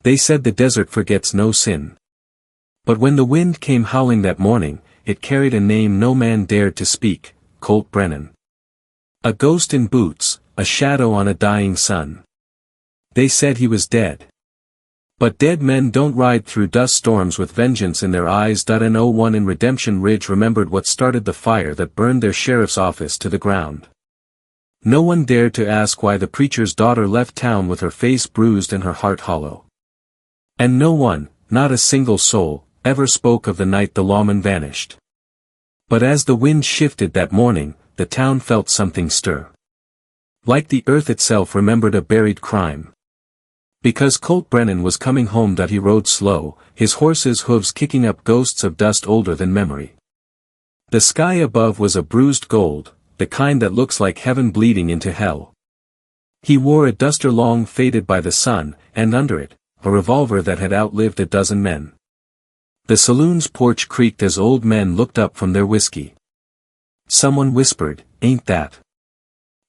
They said the desert forgets no sin. But when the wind came howling that morning, it carried a name no man dared to speak, Colt Brennan. A ghost in boots, a shadow on a dying sun. They said he was dead. But dead men don't ride through dust storms with vengeance in their eyes. No one in Redemption Ridge remembered what started the fire that burned their sheriff's office to the ground. No one dared to ask why the preacher's daughter left town with her face bruised and her heart hollow. And no one, not a single soul, ever spoke of the night the lawman vanished. But as the wind shifted that morning, the town felt something stir. Like the earth itself remembered a buried crime. Because Colt Brennan was coming home. He rode slow, his horse's hooves kicking up ghosts of dust older than memory. The sky above was a bruised gold, the kind that looks like heaven bleeding into hell. He wore a duster long faded by the sun, and under it, a revolver that had outlived a dozen men. The saloon's porch creaked as old men looked up from their whiskey. Someone whispered, "Ain't that?"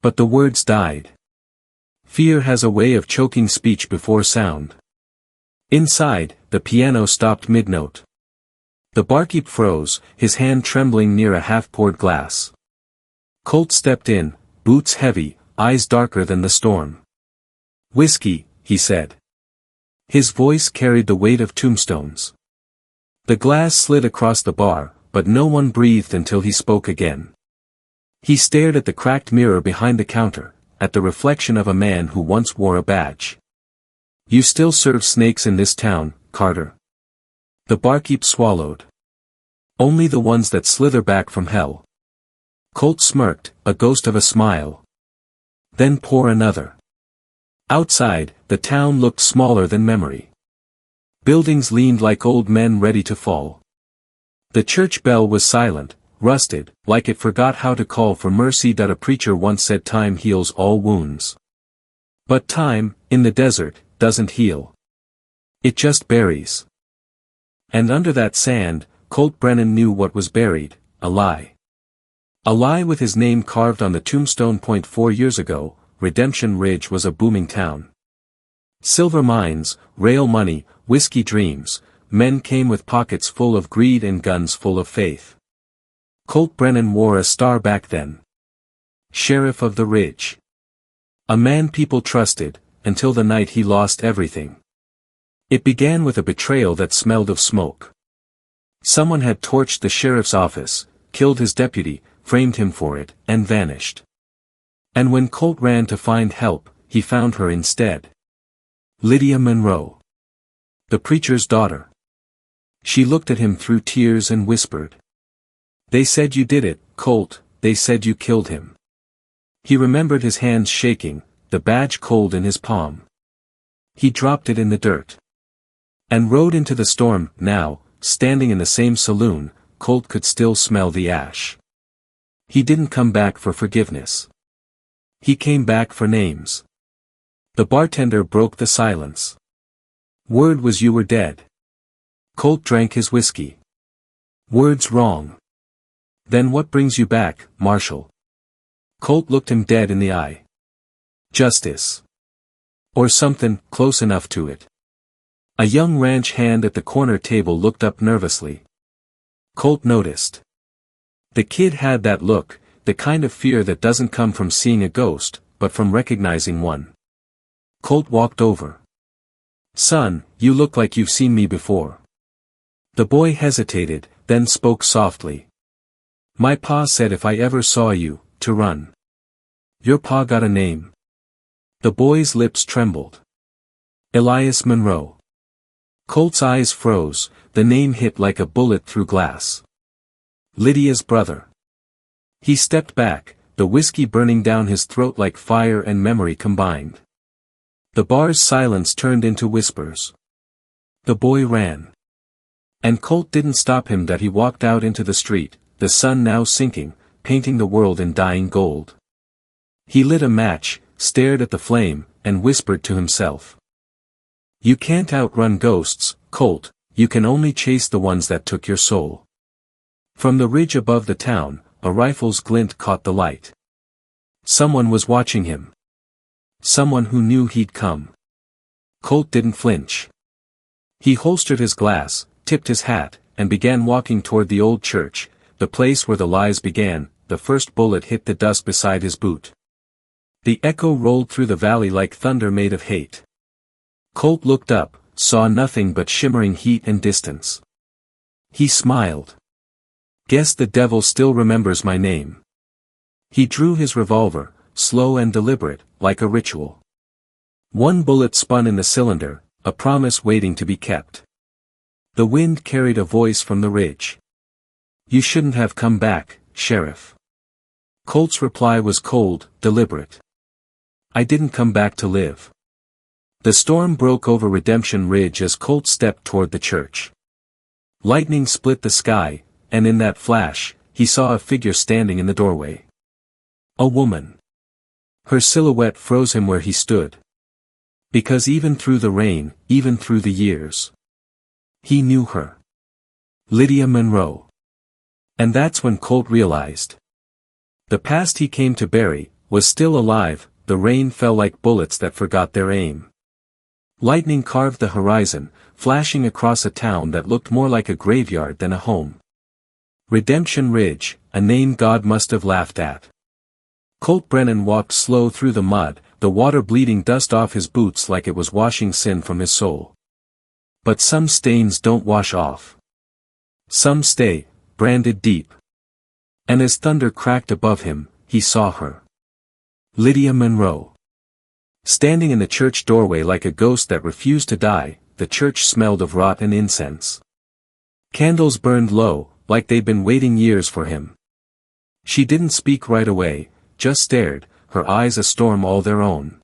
But the words died. Fear has a way of choking speech before sound. Inside, the piano stopped mid-note. The barkeep froze, his hand trembling near a half-poured glass. Colt stepped in, boots heavy, eyes darker than the storm. "Whiskey," he said. His voice carried the weight of tombstones. The glass slid across the bar, but no one breathed until he spoke again. He stared at the cracked mirror behind the counter, at the reflection of a man who once wore a badge. "You still serve snakes in this town, Carter?" The barkeep swallowed. "Only the ones that slither back from hell." Colt smirked, a ghost of a smile. "Then pour another." Outside, the town looked smaller than memory. Buildings leaned like old men ready to fall. The church bell was silent, rusted, like it forgot how to call for mercy. A preacher once said time heals all wounds. But time, in the desert, doesn't heal. It just buries. And under that sand, Colt Brennan knew what was buried, a lie. A lie with his name carved on the tombstone. 4 years ago, Redemption Ridge was a booming town. Silver mines, rail money, whiskey dreams, men came with pockets full of greed and guns full of faith. Colt Brennan wore a star back then. Sheriff of the Ridge. A man people trusted, until the night he lost everything. It began with a betrayal that smelled of smoke. Someone had torched the sheriff's office, killed his deputy, framed him for it, and vanished. And when Colt ran to find help, he found her instead. Lydia Monroe. The preacher's daughter. She looked at him through tears and whispered. "They said you did it, Colt, they said you killed him." He remembered his hands shaking, the badge cold in his palm. He dropped it in the dirt. And rode into the storm. Now, standing in the same saloon, Colt could still smell the ash. He didn't come back for forgiveness. He came back for names. The bartender broke the silence. "Word was you were dead." Colt drank his whiskey. "Word's wrong." "Then what brings you back, Marshal?" Colt looked him dead in the eye. "Justice. Or something close enough to it." A young ranch hand at the corner table looked up nervously. Colt noticed. The kid had that look, the kind of fear that doesn't come from seeing a ghost, but from recognizing one. Colt walked over. "Son, you look like you've seen me before." The boy hesitated, then spoke softly. "My pa said if I ever saw you, to run." "Your pa got a name?" The boy's lips trembled. "Elias Monroe." Colt's eyes froze, the name hit like a bullet through glass. "Lydia's brother." He stepped back, the whiskey burning down his throat like fire and memory combined. The bar's silence turned into whispers. The boy ran. And Colt didn't stop him. He walked out into the street, the sun now sinking, painting the world in dying gold. He lit a match, stared at the flame, and whispered to himself. "You can't outrun ghosts, Colt, you can only chase the ones that took your soul." From the ridge above the town, a rifle's glint caught the light. Someone was watching him. Someone who knew he'd come. Colt didn't flinch. He holstered his glass, tipped his hat, and began walking toward the old church, the place where the lies began. The first bullet hit the dust beside his boot. The echo rolled through the valley like thunder made of hate. Colt looked up, saw nothing but shimmering heat and distance. He smiled. Guess the devil still remembers my name. He drew his revolver, slow and deliberate, like a ritual. One bullet spun in the cylinder, a promise waiting to be kept. The wind carried a voice from the ridge. You shouldn't have come back, Sheriff. Colt's reply was cold, deliberate. I didn't come back to live. The storm broke over Redemption Ridge as Colt stepped toward the church. Lightning split the sky, and in that flash, he saw a figure standing in the doorway. A woman. Her silhouette froze him where he stood. Because even through the rain, even through the years, he knew her. Lydia Monroe. And that's when Colt realized. The past he came to bury, was still alive. The rain fell like bullets that forgot their aim. Lightning carved the horizon, flashing across a town that looked more like a graveyard than a home. Redemption Ridge, a name God must have laughed at. Colt Brennan walked slow through the mud, the water bleeding dust off his boots like it was washing sin from his soul. But some stains don't wash off. Some stay, branded deep. And as thunder cracked above him, he saw her. Lydia Monroe. Standing in the church doorway like a ghost that refused to die, the church smelled of rot and incense. Candles burned low, like they'd been waiting years for him. She didn't speak right away, just stared, her eyes a storm all their own.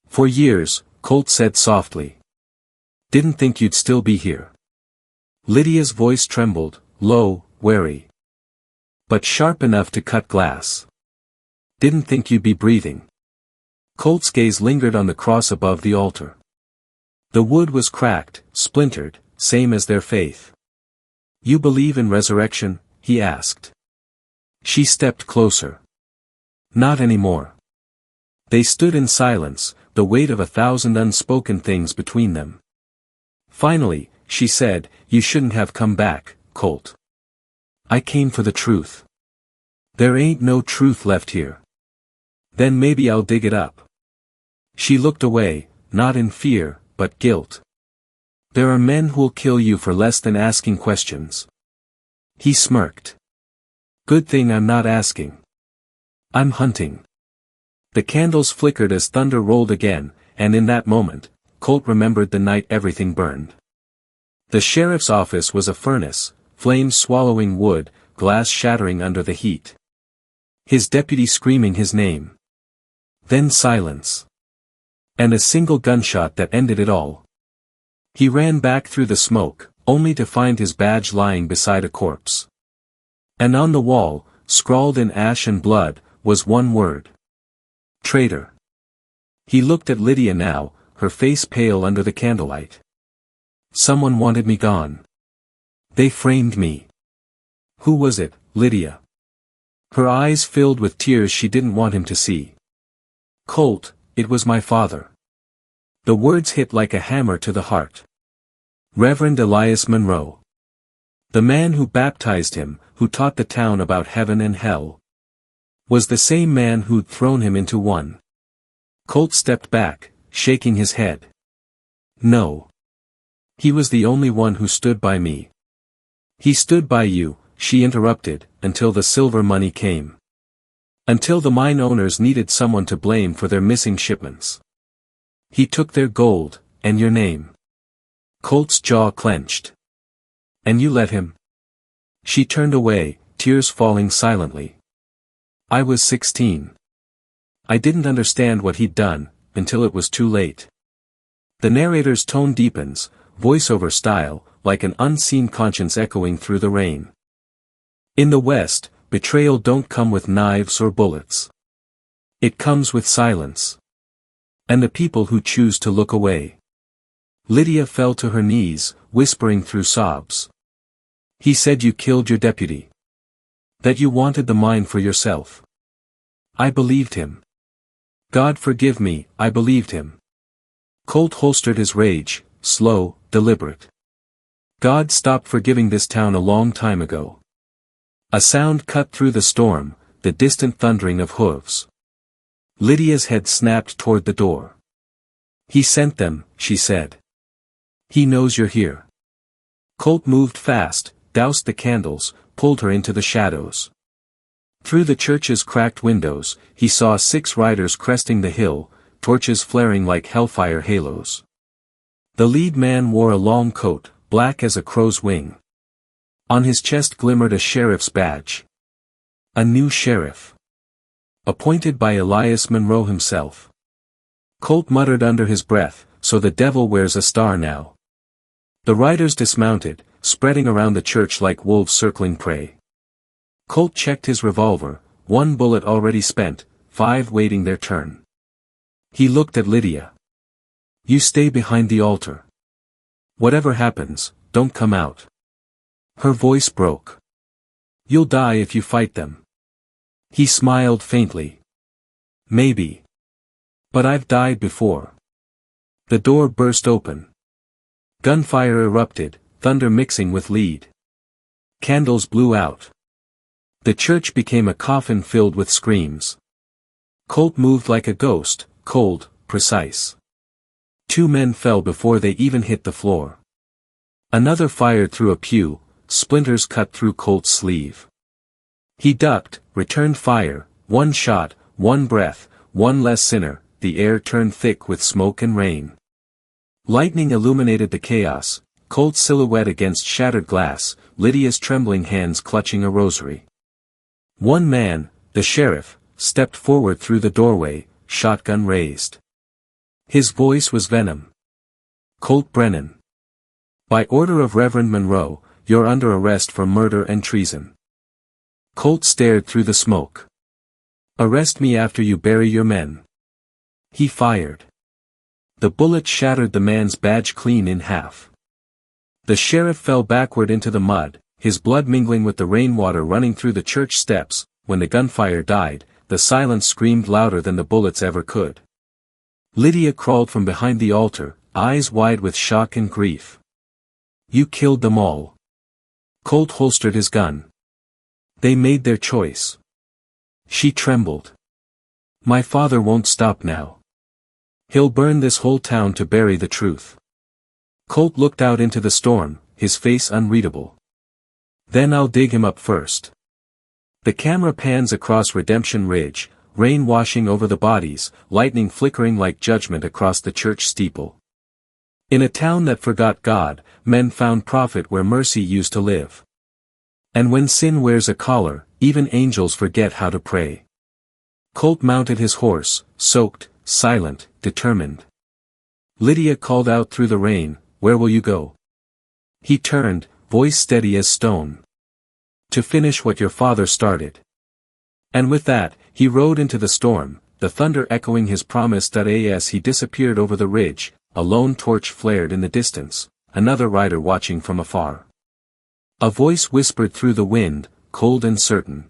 For years, Colt said softly. Didn't think you'd still be here. Lydia's voice trembled, low, wary. But sharp enough to cut glass. Didn't think you'd be breathing. Colt's gaze lingered on the cross above the altar. The wood was cracked, splintered, same as their faith. You believe in resurrection? He asked. She stepped closer. Not anymore. They stood in silence, the weight of 1,000 unspoken things between them. Finally, she said, you shouldn't have come back, Colt. I came for the truth. There ain't no truth left here. Then maybe I'll dig it up. She looked away, not in fear, but guilt. There are men who'll kill you for less than asking questions. He smirked. Good thing I'm not asking. I'm hunting. The candles flickered as thunder rolled again, and in that moment, Colt remembered the night everything burned. The sheriff's office was a furnace, flames swallowing wood, glass shattering under the heat. His deputy screaming his name. Then silence. And a single gunshot that ended it all. He ran back through the smoke, only to find his badge lying beside a corpse. And on the wall, scrawled in ash and blood, was one word. Traitor. He looked at Lydia now, her face pale under the candlelight. Someone wanted me gone. They framed me. Who was it, Lydia? Her eyes filled with tears she didn't want him to see. Colt, it was my father. The words hit like a hammer to the heart. Reverend Elias Monroe. The man who baptized him, who taught the town about heaven and hell, was the same man who'd thrown him into one. Colt stepped back, shaking his head. No. He was the only one who stood by me. He stood by you, she interrupted, until the silver money came. Until the mine owners needed someone to blame for their missing shipments. He took their gold, and your name. Colt's jaw clenched. And you let him? She turned away, tears falling silently. I was 16. I didn't understand what he'd done, until it was too late. The narrator's tone deepens, voiceover style, like an unseen conscience echoing through the rain. In the West, betrayal don't come with knives or bullets. It comes with silence. And the people who choose to look away. Lydia fell to her knees, whispering through sobs. He said you killed your deputy. That you wanted the mine for yourself. I believed him. God forgive me, I believed him. Colt holstered his rage, slow, deliberate. God stopped forgiving this town a long time ago. A sound cut through the storm, the distant thundering of hooves. Lydia's head snapped toward the door. He sent them, she said. He knows you're here. Colt moved fast, doused the candles, pulled her into the shadows. Through the church's cracked windows, he saw 6 riders cresting the hill, torches flaring like hellfire halos. The lead man wore a long coat, black as a crow's wing. On his chest glimmered a sheriff's badge. A new sheriff. Appointed by Elias Monroe himself. Colt muttered under his breath, so the devil wears a star now. The riders dismounted, spreading around the church like wolves circling prey. Colt checked his revolver, 1 bullet already spent, 5 waiting their turn. He looked at Lydia. You stay behind the altar. Whatever happens, don't come out. Her voice broke. You'll die if you fight them. He smiled faintly. Maybe. But I've died before. The door burst open. Gunfire erupted, thunder mixing with lead. Candles blew out. The church became a coffin filled with screams. Colt moved like a ghost, cold, precise. 2 men fell before they even hit the floor. Another fired through a pew, splinters cut through Colt's sleeve. He ducked, returned fire, 1 shot, 1 breath, 1 less sinner, the air turned thick with smoke and rain. Lightning illuminated the chaos, Colt's silhouette against shattered glass, Lydia's trembling hands clutching a rosary. 1 man, the sheriff, stepped forward through the doorway, shotgun raised. His voice was venom. Colt Brennan. By order of Reverend Monroe, you're under arrest for murder and treason. Colt stared through the smoke. Arrest me after you bury your men. He fired. The bullet shattered the man's badge clean in half. The sheriff fell backward into the mud, his blood mingling with the rainwater running through the church steps. When the gunfire died, the silence screamed louder than the bullets ever could. Lydia crawled from behind the altar, eyes wide with shock and grief. You killed them all. Colt holstered his gun. They made their choice. She trembled. My father won't stop now. He'll burn this whole town to bury the truth. Colt looked out into the storm, his face unreadable. Then I'll dig him up first. The camera pans across Redemption Ridge, rain washing over the bodies, lightning flickering like judgment across the church steeple. In a town that forgot God, men found profit where mercy used to live. And when sin wears a collar, even angels forget how to pray. Colt mounted his horse, soaked, silent, determined. Lydia called out through the rain, where will you go? He turned, voice steady as stone. To finish what your father started. And with that, he rode into the storm, the thunder echoing his promise. As he disappeared over the ridge, a lone torch flared in the distance, another rider watching from afar. A voice whispered through the wind, cold and certain.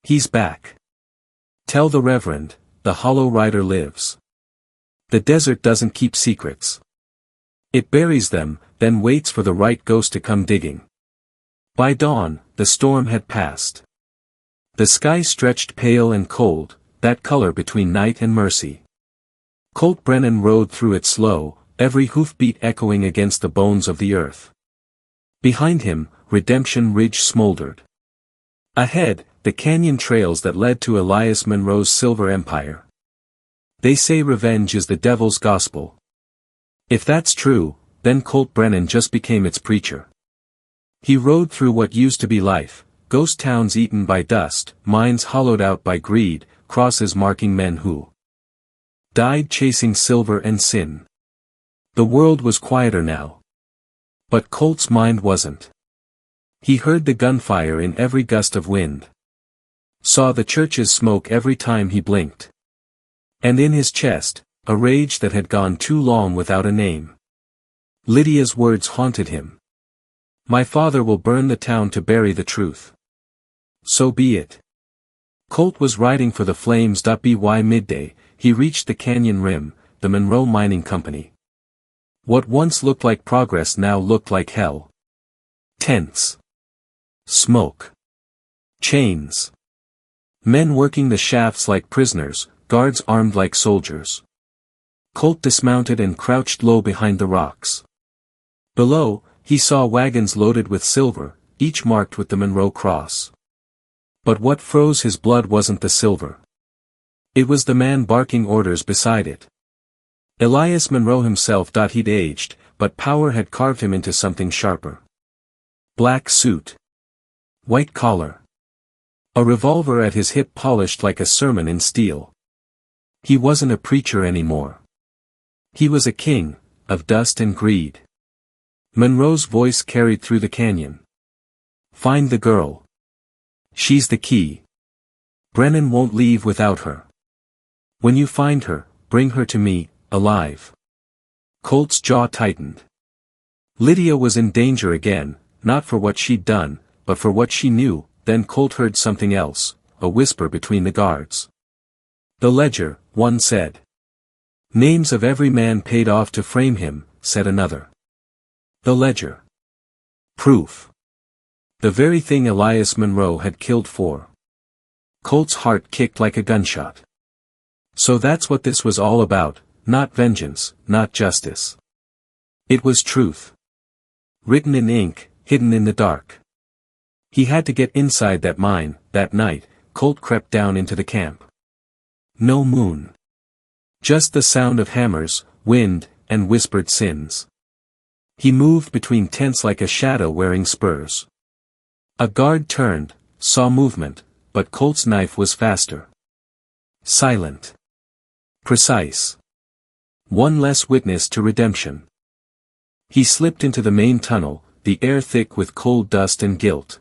He's back. Tell the Reverend, the hollow rider lives. The desert doesn't keep secrets. It buries them, then waits for the right ghost to come digging. By dawn, the storm had passed. The sky stretched pale and cold, that color between night and mercy. Colt Brennan rode through it slow, every hoofbeat echoing against the bones of the earth. Behind him, Redemption Ridge smoldered. Ahead, the canyon trails that led to Elias Monroe's silver empire. They say revenge is the devil's gospel. If that's true, then Colt Brennan just became its preacher. He rode through what used to be life, ghost towns eaten by dust, minds hollowed out by greed, crosses marking men who died chasing silver and sin. The world was quieter now. But Colt's mind wasn't. He heard the gunfire in every gust of wind. Saw the church's smoke every time he blinked. And in his chest, a rage that had gone too long without a name. Lydia's words haunted him. My father will burn the town to bury the truth. So be it. Colt was riding for the flames. By midday, he reached the canyon rim, the Monroe Mining Company. What once looked like progress now looked like hell. Tents. Smoke. Chains. Men working the shafts like prisoners, guards armed like soldiers. Colt dismounted and crouched low behind the rocks. Below, he saw wagons loaded with silver, each marked with the Monroe Cross. But what froze his blood wasn't the silver. It was the man barking orders beside it. Elias Monroe himself. He'd aged, but power had carved him into something sharper. Black suit. White collar. A revolver at his hip polished like a sermon in steel. He wasn't a preacher anymore. He was a king, of dust and greed. Monroe's voice carried through the canyon. Find the girl. She's the key. Brennan won't leave without her. When you find her, bring her to me, alive. Colt's jaw tightened. Lydia was in danger again, not for what she'd done, but for what she knew. Then Colt heard something else, a whisper between the guards. The ledger, one said. Names of every man paid off to frame him, said another. The ledger. Proof. The very thing Elias Monroe had killed for. Colt's heart kicked like a gunshot. So that's what this was all about, not vengeance, not justice. It was truth. Written in ink, hidden in the dark. He had to get inside that mine. That night, Colt crept down into the camp. No moon. Just the sound of hammers, wind, and whispered sins. He moved between tents like a shadow wearing spurs. A guard turned, saw movement, but Colt's knife was faster. Silent. Precise. One less witness to redemption. He slipped into the main tunnel, the air thick with cold dust and guilt.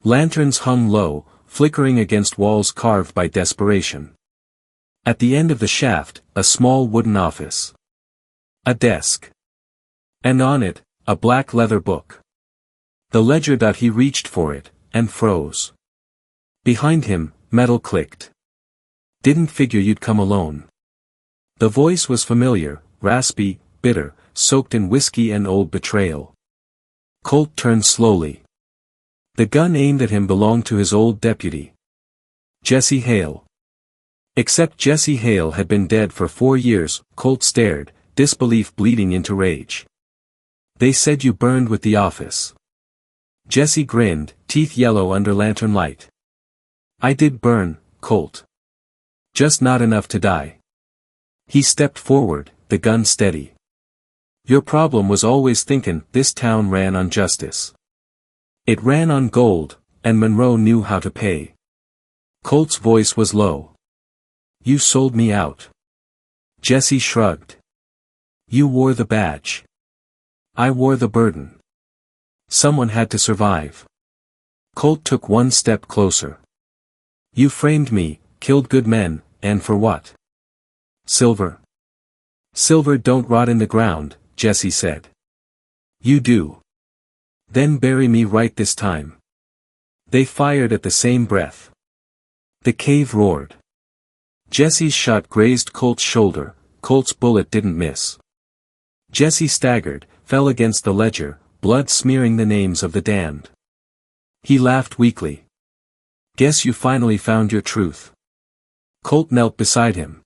Lanterns hung low, flickering against walls carved by desperation. At the end of the shaft, a small wooden office. A desk. And on it, a black leather book. The ledger. He reached for it, and froze. Behind him, metal clicked. Didn't figure you'd come alone. The voice was familiar, raspy, bitter, soaked in whiskey and old betrayal. Colt turned slowly. The gun aimed at him belonged to his old deputy. Jesse Hale. Except Jesse Hale had been dead for 4 years. Colt stared, disbelief bleeding into rage. They said you burned with the office. Jesse grinned, teeth yellow under lantern light. I did burn, Colt. Just not enough to die. He stepped forward, the gun steady. Your problem was always thinking this town ran on justice. It ran on gold, and Monroe knew how to pay. Colt's voice was low. You sold me out. Jesse shrugged. You wore the badge. I wore the burden. Someone had to survive. Colt took one step closer. You framed me, killed good men, and for what? Silver. Silver don't rot in the ground, Jesse said. You do. Then bury me right this time. They fired at the same breath. The cave roared. Jesse's shot grazed Colt's shoulder. Colt's bullet didn't miss. Jesse staggered, fell against the ledger, blood smearing the names of the damned. He laughed weakly. Guess you finally found your truth. Colt knelt beside him.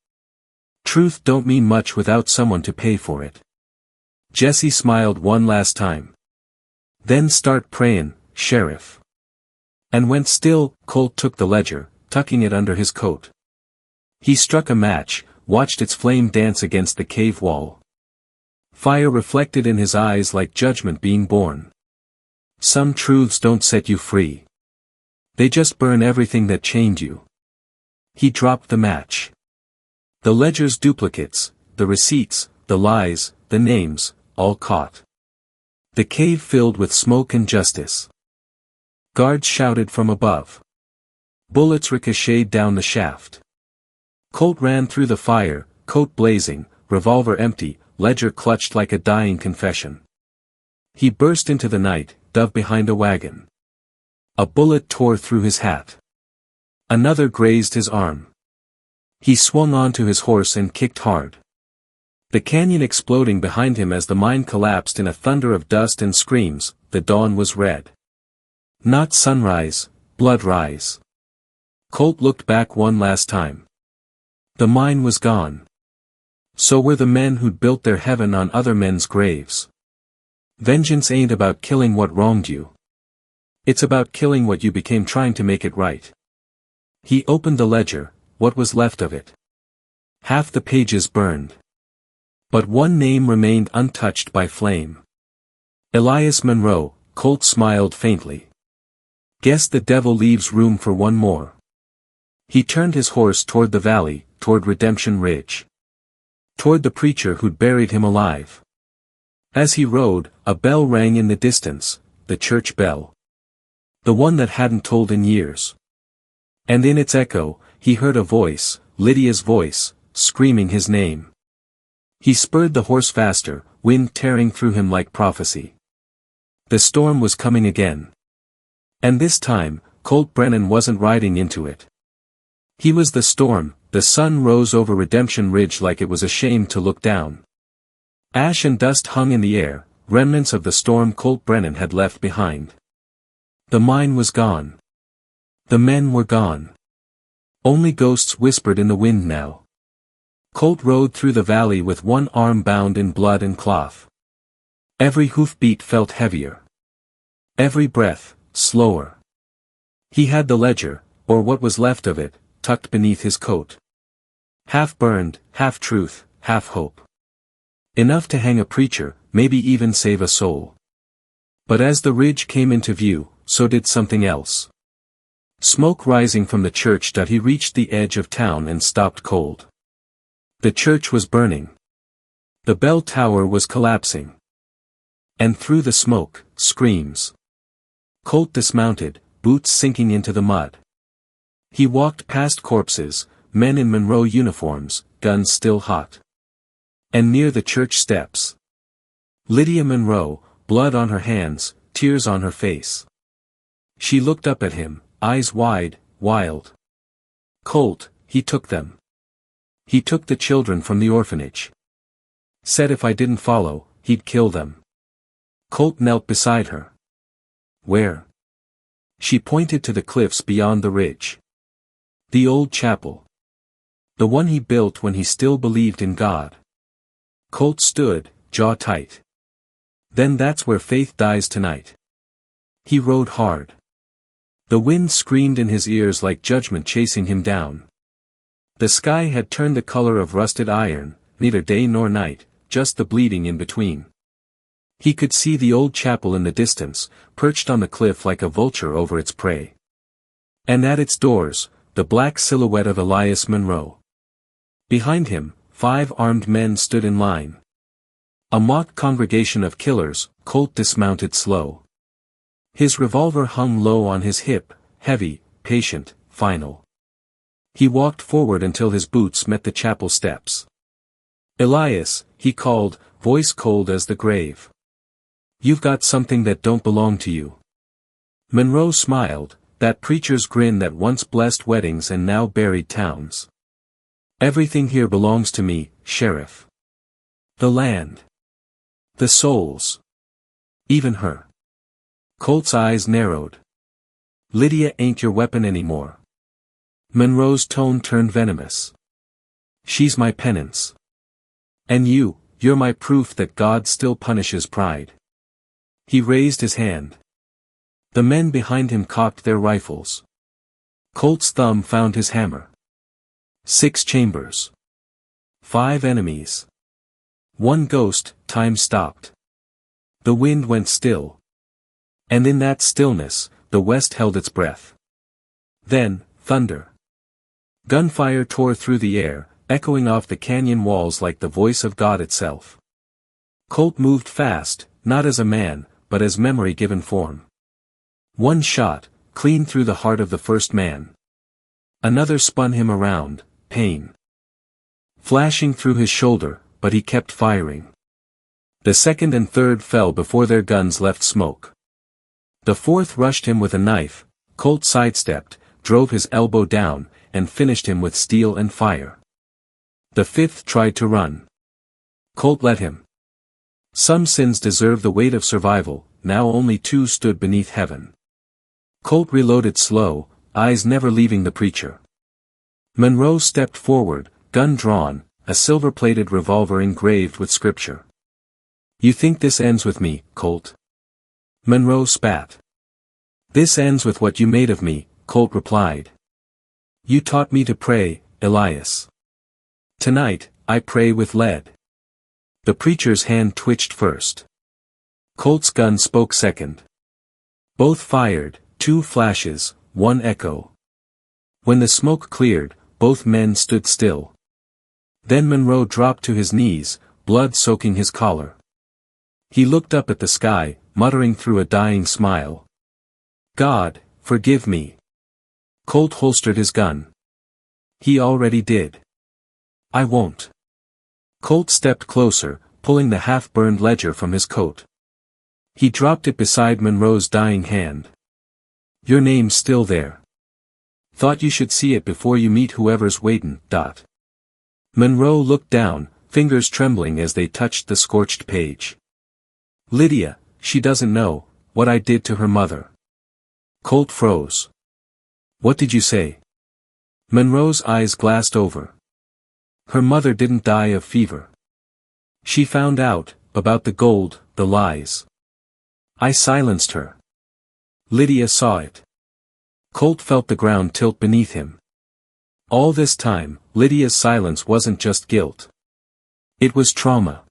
Truth don't mean much without someone to pay for it. Jesse smiled one last time. Then start praying, Sheriff. And went still. Colt took the ledger, tucking it under his coat. He struck a match, watched its flame dance against the cave wall. Fire reflected in his eyes like judgment being born. Some truths don't set you free. They just burn everything that chained you. He dropped the match. The ledger's duplicates, the receipts, the lies, the names, all caught. The cave filled with smoke and justice. Guards shouted from above. Bullets ricocheted down the shaft. Colt ran through the fire, coat blazing, revolver empty, ledger clutched like a dying confession. He burst into the night, dove behind a wagon. A bullet tore through his hat. Another grazed his arm. He swung onto his horse and kicked hard. The canyon exploding behind him as the mine collapsed in a thunder of dust and screams. The dawn was red. Not sunrise, blood rise. Colt looked back one last time. The mine was gone. So were the men who'd built their heaven on other men's graves. Vengeance ain't about killing what wronged you. It's about killing what you became trying to make it right. He opened the ledger, what was left of it. Half the pages burned. But one name remained untouched by flame. Elias Monroe. Colt smiled faintly. Guess the devil leaves room for one more. He turned his horse toward the valley, toward Redemption Ridge. Toward the preacher who'd buried him alive. As he rode, a bell rang in the distance, the church bell. The one that hadn't tolled in years. And in its echo, he heard a voice, Lydia's voice, screaming his name. He spurred the horse faster, wind tearing through him like prophecy. The storm was coming again. And this time, Colt Brennan wasn't riding into it. He was the storm. The sun rose over Redemption Ridge like it was ashamed to look down. Ash and dust hung in the air, remnants of the storm Colt Brennan had left behind. The mine was gone. The men were gone. Only ghosts whispered in the wind now. Colt rode through the valley with one arm bound in blood and cloth. Every hoofbeat felt heavier. Every breath, slower. He had the ledger, or what was left of it, tucked beneath his coat. Half burned, half truth, half hope. Enough to hang a preacher, maybe even save a soul. But as the ridge came into view, so did something else. Smoke rising from the church. He reached the edge of town and stopped cold. The church was burning. The bell tower was collapsing. And through the smoke, screams. Colt dismounted, boots sinking into the mud. He walked past corpses, men in Monroe uniforms, guns still hot. And near the church steps. Lydia Monroe, blood on her hands, tears on her face. She looked up at him, eyes wide, wild. Colt, he took them. He took the children from the orphanage. Said if I didn't follow, he'd kill them. Colt knelt beside her. Where? She pointed to the cliffs beyond the ridge. The old chapel. The one he built when he still believed in God. Colt stood, jaw tight. Then that's where faith dies tonight. He rode hard. The wind screamed in his ears like judgment chasing him down. The sky had turned the color of rusted iron, neither day nor night, just the bleeding in between. He could see the old chapel in the distance, perched on the cliff like a vulture over its prey. And at its doors, the black silhouette of Elias Monroe. Behind him, 5 armed men stood in line. A mock congregation of killers. Colt dismounted slow. His revolver hung low on his hip, heavy, patient, final. He walked forward until his boots met the chapel steps. Elias, he called, voice cold as the grave. You've got something that don't belong to you. Monroe smiled, that preacher's grin that once blessed weddings and now buried towns. Everything here belongs to me, Sheriff. The land. The souls. Even her. Colt's eyes narrowed. Lydia ain't your weapon anymore. Monroe's tone turned venomous. She's my penance. And you're my proof that God still punishes pride. He raised his hand. The men behind him cocked their rifles. Colt's thumb found his hammer. 6 chambers. 5 enemies. 1 ghost. Time stopped. The wind went still. And in that stillness, the west held its breath. Then, thunder. Gunfire tore through the air, echoing off the canyon walls like the voice of God itself. Colt moved fast, not as a man, but as memory given form. 1 shot, clean through the heart of the first man. Another spun him around, pain flashing through his shoulder, but he kept firing. The second and third fell before their guns left smoke. The fourth rushed him with a knife. Colt sidestepped, drove his elbow down, and finished him with steel and fire. The fifth tried to run. Colt let him. Some sins deserve the weight of survival, now only 2 stood beneath heaven. Colt reloaded slow, eyes never leaving the preacher. Monroe stepped forward, gun drawn, a silver-plated revolver engraved with scripture. You think this ends with me, Colt? Monroe spat. This ends with what you made of me, Colt replied. You taught me to pray, Elias. Tonight, I pray with lead. The preacher's hand twitched first. Colt's gun spoke second. Both fired, 2 flashes, 1 echo. When the smoke cleared, both men stood still. Then Monroe dropped to his knees, blood soaking his collar. He looked up at the sky, muttering through a dying smile. God, forgive me. Colt holstered his gun. He already did. I won't. Colt stepped closer, pulling the half-burned ledger from his coat. He dropped it beside Monroe's dying hand. Your name's still there. Thought you should see it before you meet whoever's waitin'. Monroe looked down, fingers trembling as they touched the scorched page. Lydia, she doesn't know what I did to her mother. Colt froze. What did you say? Monroe's eyes glassed over. Her mother didn't die of fever. She found out about the gold, the lies. I silenced her. Lydia saw it. Colt felt the ground tilt beneath him. All this time, Lydia's silence wasn't just guilt. It was trauma.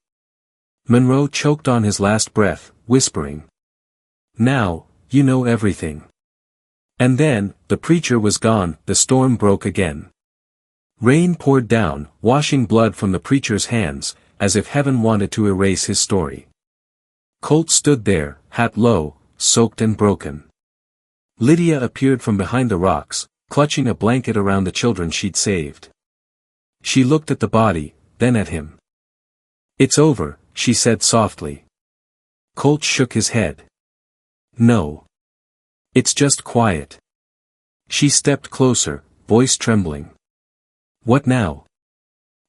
Monroe choked on his last breath, whispering. Now, you know everything. And then, the preacher was gone, the storm broke again. Rain poured down, washing blood from the preacher's hands, as if heaven wanted to erase his story. Colt stood there, hat low, soaked and broken. Lydia appeared from behind the rocks, clutching a blanket around the children she'd saved. She looked at the body, then at him. It's over, she said softly. Colt shook his head. No. It's just quiet. She stepped closer, voice trembling. What now?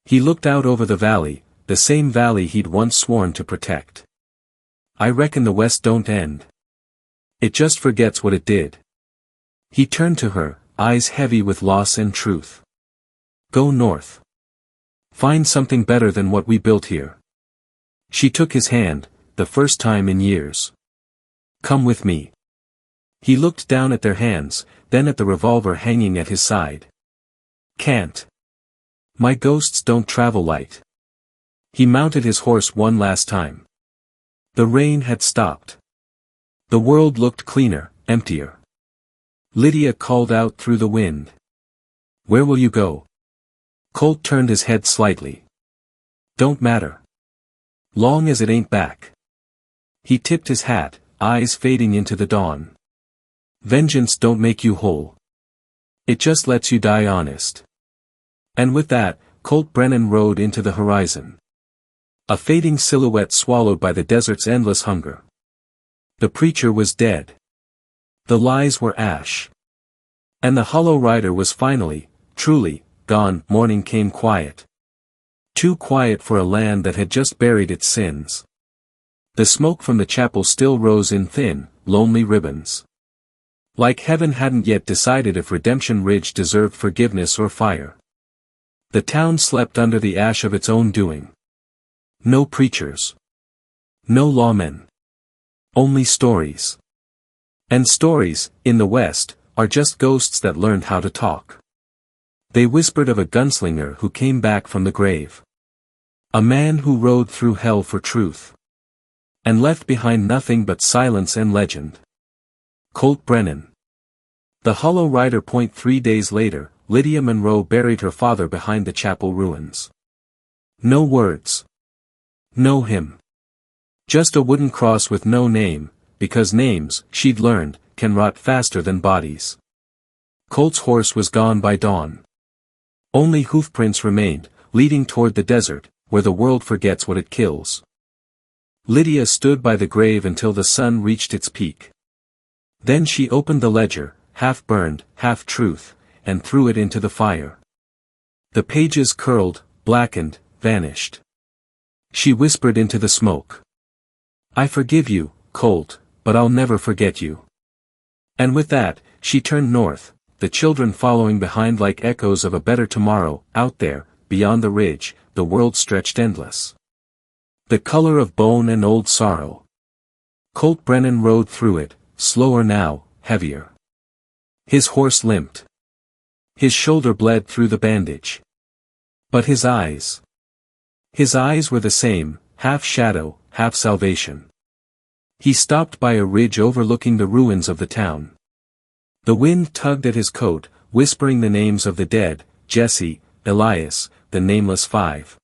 He looked out over the valley, the same valley he'd once sworn to protect. I reckon the West don't end. It just forgets what it did. He turned to her, eyes heavy with loss and truth. Go north. Find something better than what we built here. She took his hand, the first time in years. Come with me. He looked down at their hands, then at the revolver hanging at his side. Can't. My ghosts don't travel light. He mounted his horse one last time. The rain had stopped. The world looked cleaner, emptier. Lydia called out through the wind. Where will you go? Colt turned his head slightly. Don't matter. Long as it ain't back. He tipped his hat, eyes fading into the dawn. Vengeance don't make you whole. It just lets you die honest. And with that, Colt Brennan rode into the horizon. A fading silhouette swallowed by the desert's endless hunger. The preacher was dead. The lies were ash. And the hollow rider was finally, truly, gone. Morning came quiet. Too quiet for a land that had just buried its sins. The smoke from the chapel still rose in thin, lonely ribbons. Like heaven hadn't yet decided if Redemption Ridge deserved forgiveness or fire. The town slept under the ash of its own doing. No preachers. No lawmen. Only stories. And stories, in the West, are just ghosts that learned how to talk. They whispered of a gunslinger who came back from the grave. A man who rode through hell for truth. And left behind nothing but silence and legend. Colt Brennan. The Hollow Rider. 3 days later, Lydia Monroe buried her father behind the chapel ruins. No words. No hymn. Just a wooden cross with no name, because names, she'd learned, can rot faster than bodies. Colt's horse was gone by dawn. Only hoofprints remained, leading toward the desert, where the world forgets what it kills. Lydia stood by the grave until the sun reached its peak. Then she opened the ledger, half burned, half truth, and threw it into the fire. The pages curled, blackened, vanished. She whispered into the smoke. I forgive you, Colt, but I'll never forget you. And with that, she turned north, the children following behind like echoes of a better tomorrow. Out there, beyond the ridge, the world stretched endless. The color of bone and old sorrow. Colt Brennan rode through it, slower now, heavier. His horse limped. His shoulder bled through the bandage. But his eyes were the same, half shadow, half salvation. He stopped by a ridge overlooking the ruins of the town. The wind tugged at his coat, whispering the names of the dead, Jesse, Elias, the nameless five.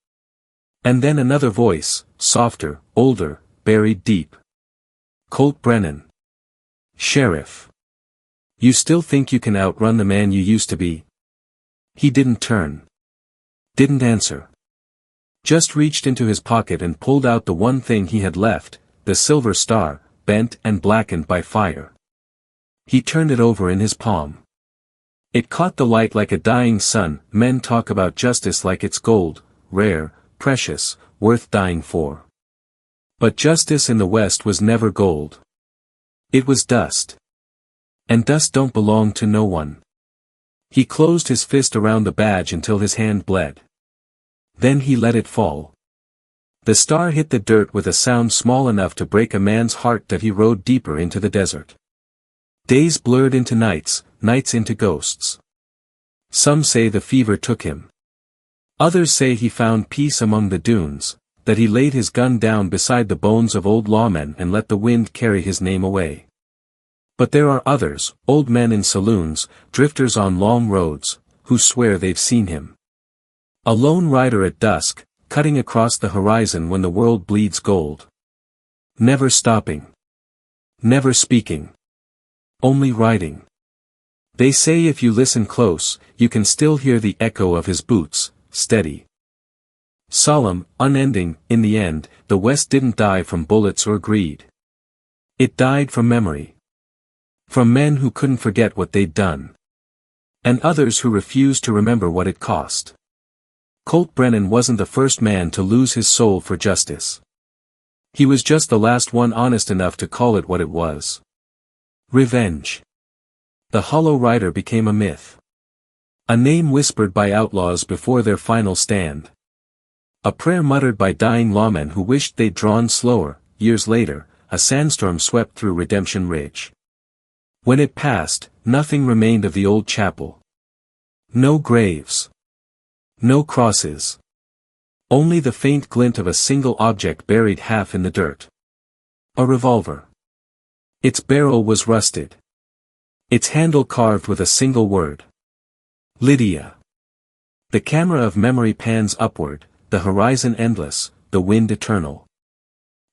And then another voice, softer, older, buried deep. Colt Brennan. Sheriff. You still think you can outrun the man you used to be? He didn't turn. Didn't answer. Just reached into his pocket and pulled out the one thing he had left, the silver star, bent and blackened by fire. He turned it over in his palm. It caught the light like a dying sun. Men talk about justice like it's gold, rare, precious, worth dying for. But justice in the West was never gold. It was dust. And dust don't belong to no one. He closed his fist around the badge until his hand bled. Then he let it fall. The star hit the dirt with a sound small enough to break a man's heart that he rode deeper into the desert. Days blurred into nights, nights into ghosts. Some say the fever took him. Others say he found peace among the dunes, that he laid his gun down beside the bones of old lawmen and let the wind carry his name away. But there are others, old men in saloons, drifters on long roads, who swear they've seen him. A lone rider at dusk, cutting across the horizon when the world bleeds gold. Never stopping. Never speaking. Only riding. They say if you listen close, you can still hear the echo of his boots, steady. Solemn, unending. In the end, the West didn't die from bullets or greed. It died from memory. From men who couldn't forget what they'd done. And others who refused to remember what it cost. Colt Brennan wasn't the first man to lose his soul for justice. He was just the last one honest enough to call it what it was. Revenge. The Hollow Rider became a myth. A name whispered by outlaws before their final stand. A prayer muttered by dying lawmen who wished they'd drawn slower. Years later, a sandstorm swept through Redemption Ridge. When it passed, nothing remained of the old chapel. No graves. No crosses. Only the faint glint of a single object buried half in the dirt. A revolver. Its barrel was rusted. Its handle carved with a single word. Lydia. The camera of memory pans upward, the horizon endless, the wind eternal.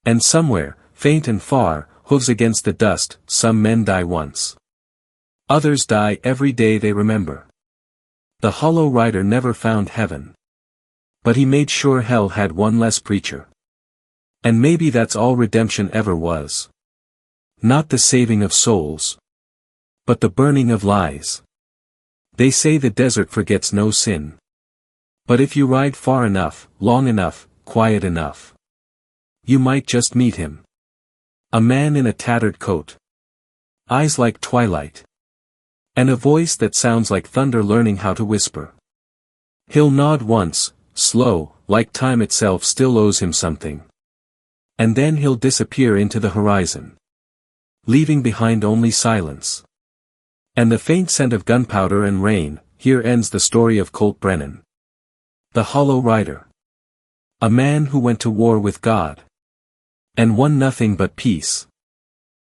And somewhere, faint and far, hooves against the dust. Some men die once. Others die every day they remember. The Hollow Rider never found heaven. But he made sure hell had one less preacher. And maybe that's all redemption ever was. Not the saving of souls. But the burning of lies. They say the desert forgets no sin. But if you ride far enough, long enough, quiet enough, you might just meet him. A man in a tattered coat. Eyes like twilight. And a voice that sounds like thunder learning how to whisper. He'll nod once, slow, like time itself still owes him something. And then he'll disappear into the horizon. Leaving behind only silence. And the faint scent of gunpowder and rain. Here ends the story of Colt Brennan. The Hollow Rider. A man who went to war with God. And won nothing but peace.